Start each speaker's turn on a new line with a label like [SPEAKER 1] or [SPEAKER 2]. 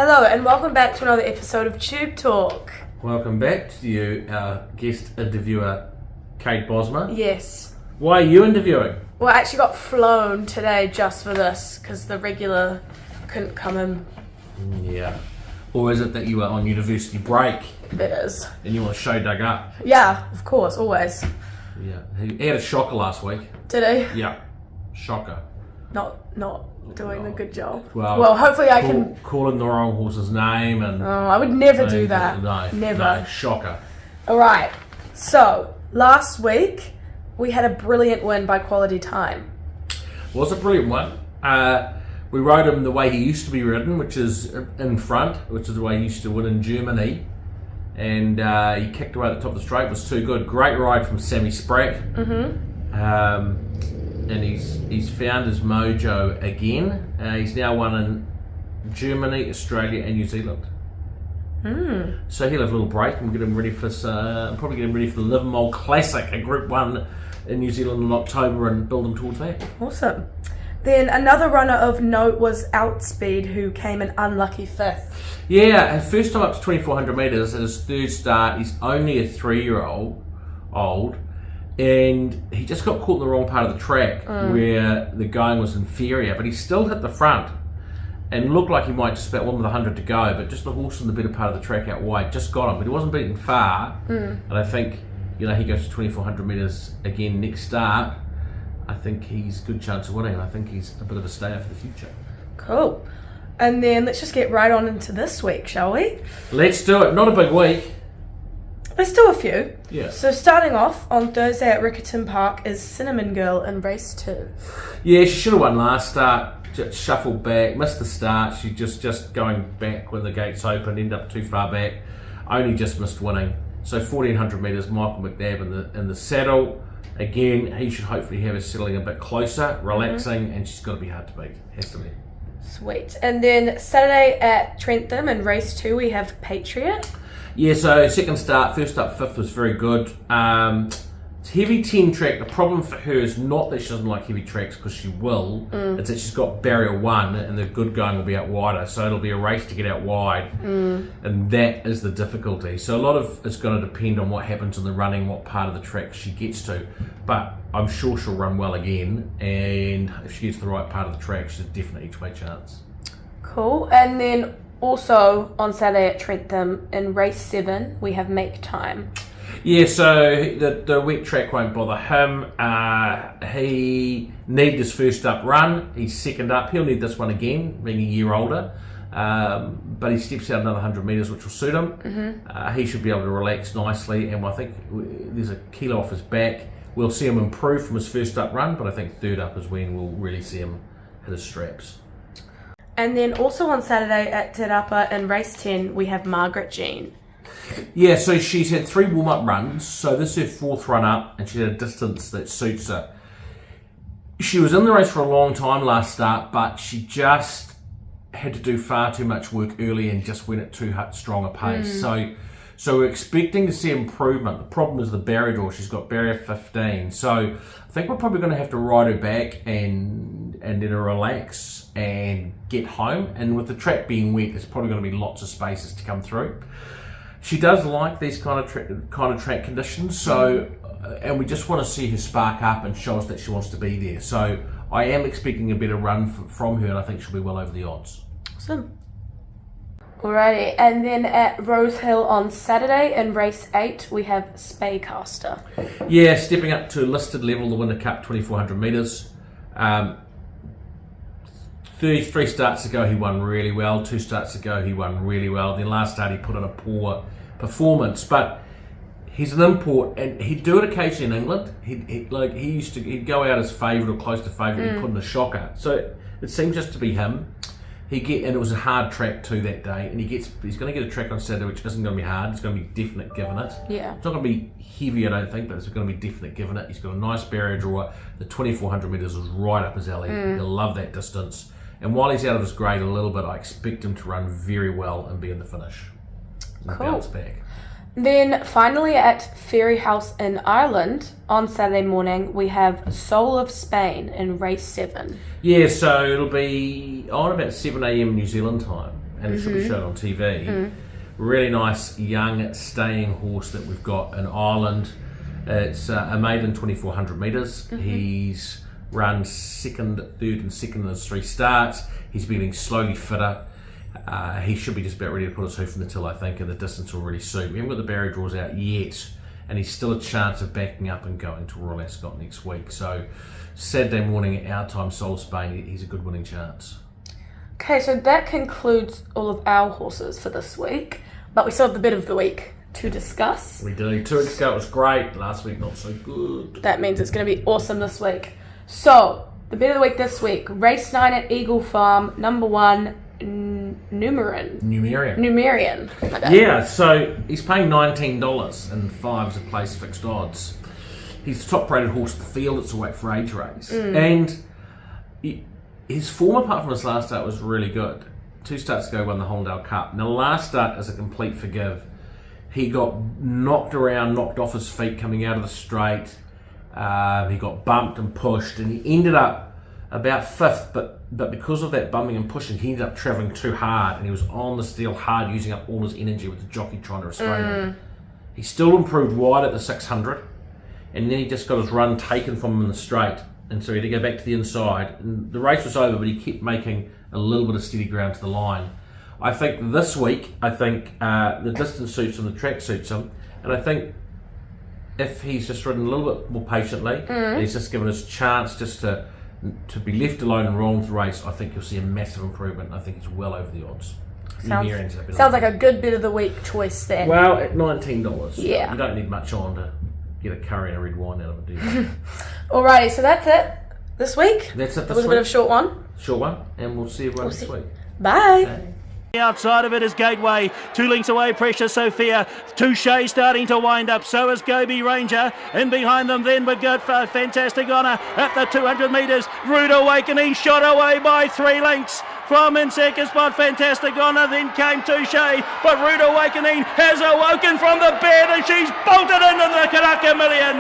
[SPEAKER 1] Hello and welcome back to another episode of Tube Talk.
[SPEAKER 2] Welcome back to you, our guest interviewer, Kate Bosma.
[SPEAKER 1] Yes.
[SPEAKER 2] Why are you interviewing?
[SPEAKER 1] Well, I actually got flown today just for this because the regular couldn't come in.
[SPEAKER 2] Yeah. Or is it that you were on university break
[SPEAKER 1] It is.
[SPEAKER 2] and you want to show Doug up?
[SPEAKER 1] Yeah, of course, always.
[SPEAKER 2] Yeah. He had a shocker last week.
[SPEAKER 1] Did he?
[SPEAKER 2] Yeah. Shocker.
[SPEAKER 1] Not doing a good job.
[SPEAKER 2] Well,
[SPEAKER 1] hopefully I can...
[SPEAKER 2] Calling the wrong horse's name and...
[SPEAKER 1] Oh, I would never do that.
[SPEAKER 2] No.
[SPEAKER 1] Never.
[SPEAKER 2] No, shocker.
[SPEAKER 1] Alright, so last week we had a brilliant win by quality time.
[SPEAKER 2] Was a brilliant one. We rode him the way he used to be ridden, which is in front, which is the way he used to win in Germany. And he kicked away at the top of the straight, was too good. Great ride from Sammy Spratt. And he's found his mojo again. He's now won in Germany, Australia and New Zealand. So he'll have a little break and get him ready for probably get him ready for the Livermore Classic, a Group 1 in New Zealand in October, and build him towards that.
[SPEAKER 1] Awesome. Then another runner of note was Outspeed, who came in unlucky 5th.
[SPEAKER 2] Yeah, first time up to 2,400 metres at his third start. He's only a 3-year-old, and he just got caught in the wrong part of the track where the going was inferior, but he still hit the front and looked like he might just about win with 100 to go, but just the horse in the better part of the track out wide just got him, but he wasn't beaten far. And I think, he goes to 2,400 metres again next start. I think he's a good chance of winning. I think he's a bit of a stayer for the future.
[SPEAKER 1] Cool. And then let's just get right on into this week, shall we?
[SPEAKER 2] Let's do it. Not a big week.
[SPEAKER 1] There's still a few.
[SPEAKER 2] Yeah.
[SPEAKER 1] So starting off on Thursday at Riccarton Park is Cinnamon Girl in race 2.
[SPEAKER 2] Yeah, she should have won last start. Just shuffled back, missed the start. She just going back when the gates opened, ended up too far back. Only just missed winning. So 1,400 metres, Michael McNabb in the saddle. Again, he should hopefully have her settling a bit closer, relaxing, and she's got to be hard to beat. Has to be. Sweet.
[SPEAKER 1] And then Saturday at Trentham in race 2 we have Patriot.
[SPEAKER 2] Yeah, so second start, first up 5th was very good. It's heavy 10 track. The problem for her is not that she doesn't like heavy tracks, because she will. It's that she's got barrier 1 and the good going will be out wider. So it'll be a race to get out wide. And that is the difficulty. So a lot of it's going to depend on what happens in the running, what part of the track she gets to. But I'm sure she'll run well again. And if she gets to the right part of the track, she's definitely each way chance.
[SPEAKER 1] Cool. And then also on Saturday at Trentham in race 7 we have Make Time.
[SPEAKER 2] Yeah, so the wet track won't bother him. He needed his first up run. He's second up. He'll need this one again, being a year older. But he steps out another 100 metres, which will suit him. He should be able to relax nicely, and I think there's a kilo off his back. We'll see him improve from his first up run, but I think third up is when we'll really see him hit his straps.
[SPEAKER 1] And then also on Saturday at Te Rapa in race 10 we have Margaret Jean.
[SPEAKER 2] Yeah, so she's had 3 warm-up runs, so this is her 4th run up, and she's at a distance that suits her. She was in the race for a long time last start, but she just had to do far too much work early and just went at too strong a pace. So we're expecting to see improvement. The problem is the barrier draw. She's got barrier 15. So I think we're probably going to have to ride her back and let her relax and get home. And with the track being wet, there's probably going to be lots of spaces to come through. She does like these kind of track conditions, so and we just want to see her spark up and show us that she wants to be there. So I am expecting a better run from her, and I think she'll be well over the odds.
[SPEAKER 1] Awesome. Alrighty, and then at Rose Hill on Saturday in race 8 we have Spay Caster.
[SPEAKER 2] Yeah, stepping up to listed level, the Winter Cup, 2,400 metres. 33 starts ago he won really well. 2 starts ago he won really well. Then last start he put in a poor performance, but he's an import, and he'd do it occasionally in England. He'd go out as favourite or close to favourite. He'd put in a shocker. So it seems just to be him. And it was a hard track too that day, and he's going to get a track on Saturday which isn't going to be hard. It's going to be definite given it.
[SPEAKER 1] Yeah.
[SPEAKER 2] It's not going to be heavy, I don't think, but it's going to be definite given it. He's got a nice barrier draw. The 2,400 metres is right up his alley. He'll love that distance. And while he's out of his grade a little bit, I expect him to run very well and be in the finish. And bounce back.
[SPEAKER 1] Then finally at Ferry House in Ireland on Saturday morning we have Soul of Spain in race 7.
[SPEAKER 2] Yeah, so it'll be on about 7 a.m. New Zealand time, and it should be shown on TV. Really nice young staying horse that we've got in Ireland. It's a maiden 2400 metres. He's run second, third and second in his 3 starts. He's been getting slowly fitter. He should be just about ready to put his hoof in the till, I think, and the distance will really suit. We haven't got the barrier draws out yet, and he's still a chance of backing up and going to Royal Ascot next week. So Saturday morning at our time, Soul Spain, he's a good winning chance.
[SPEAKER 1] Okay, so that concludes all of our horses for this week, but we still have the bit of the week to discuss.
[SPEAKER 2] We do. 2 weeks ago it was great, last week not so good.
[SPEAKER 1] That means it's going to be awesome this week. So, the bit of the week this week, race 9 at Eagle Farm, number 1, Numerian.
[SPEAKER 2] Yeah, so he's paying $19 and 5's a place fixed odds. He's the top rated horse in the field. It's a weight for age race. And his form, apart from his last start, was really good. 2 starts ago, won the Hollandale Cup. Now, the last start is a complete forgive. He got knocked around, knocked off his feet coming out of the straight. He got bumped and pushed, and he ended up about 5th, but because of that bumping and pushing, he ended up travelling too hard, and he was on the steel hard, using up all his energy with the jockey trying to restrain him. He still improved wide at the 600, and then he just got his run taken from him in the straight, and so he had to go back to the inside. And the race was over, but he kept making a little bit of steady ground to the line. I think this week, the distance suits him, the track suits him, and I think if he's just ridden a little bit more patiently, and he's just given his chance just to be left alone and roll into the race, I think you'll see a massive improvement. I think he's well over the odds.
[SPEAKER 1] Sounds like a good bit of the week choice then.
[SPEAKER 2] Well, at $19,
[SPEAKER 1] yeah,
[SPEAKER 2] you don't need much on to get a curry and a red wine out of it, do you?
[SPEAKER 1] Alrighty, so that's it this week.
[SPEAKER 2] That's it this week.
[SPEAKER 1] It was a bit of a short one.
[SPEAKER 2] Short one, and we'll see everyone next week.
[SPEAKER 1] Bye.
[SPEAKER 2] Okay.
[SPEAKER 3] Outside of it is Gateway, 2 lengths away, Precious Sophia, Touche starting to wind up, so is Gobi Ranger, in behind them then we've got Fantastic Honour at the 200 metres, Rude Awakening shot away by 3 lengths, from in second spot Fantastic Honour, then came Touche, but Rude Awakening has awoken from the bed and she's bolted into the Karaka Million.